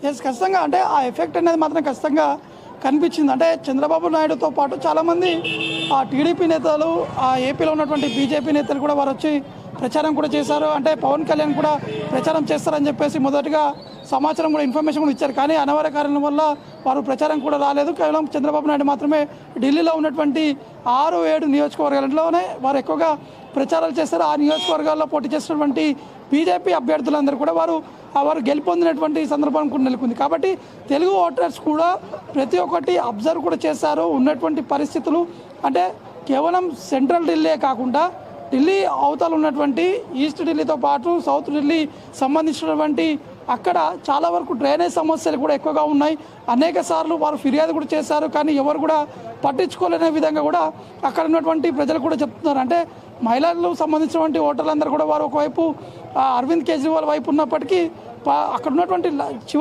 Yes ఖచ్చితంగా అంటే ఆ ఎఫెక్ట్ అనేది మాత్రం ఖచ్చితంగా కనిపించింది. అంటే చంద్రబాబు నాయుడుతో పాటు చాలామంది ఆ టీడీపీ నేతలు, ఆ ఏపీలో ఉన్నటువంటి బీజేపీ నేతలు కూడా వారు వచ్చి ప్రచారం కూడా చేశారు. అంటే పవన్ కళ్యాణ్ కూడా ప్రచారం చేస్తారని చెప్పేసి మొదటగా సమాచారం కూడా ఇన్ఫర్మేషన్ కూడా ఇచ్చారు. కానీ అనివార్య కారణం వల్ల వారు ప్రచారం కూడా రాలేదు. కేవలం చంద్రబాబు నాయుడు మాత్రమే ఢిల్లీలో ఉన్నటువంటి 6-7 నియోజకవర్గాలలోనే వారు ఎక్కువగా ప్రచారాలు చేస్తారు. ఆ నియోజకవర్గాల్లో పోటీ చేసినటువంటి బీజేపీ అభ్యర్థులందరూ కూడా వారు గెలుపొందినటువంటి సందర్భం కూడా నెలకొంది. కాబట్టి తెలుగు ఓటర్స్ కూడా ప్రతి ఒక్కటి అబ్జర్వ్ కూడా చేశారు ఉన్నటువంటి పరిస్థితులు. అంటే కేవలం సెంట్రల్ ఢిల్లీ కాకుండా ఢిల్లీ అవతల ఉన్నటువంటి ఈస్ట్ ఢిల్లీతో పాటు సౌత్ ఢిల్లీ సంబంధించినటువంటి అక్కడ చాలా వరకు డ్రైనేజ్ సమస్యలు కూడా ఎక్కువగా ఉన్నాయి. అనేక సార్లు వారు ఫిర్యాదు కూడా చేశారు. కానీ ఎవరు కూడా పట్టించుకోలేని విధంగా కూడా అక్కడ ఉన్నటువంటి ప్రజలు కూడా చెప్తున్నారు. అంటే మహిళలకు సంబంధించినటువంటి ఓటర్లందరూ కూడా వారు ఒకవైపు అరవింద్ కేజ్రీవాల్ వైపు ఉన్నప్పటికీ అక్కడ ఉన్నటువంటి చివరి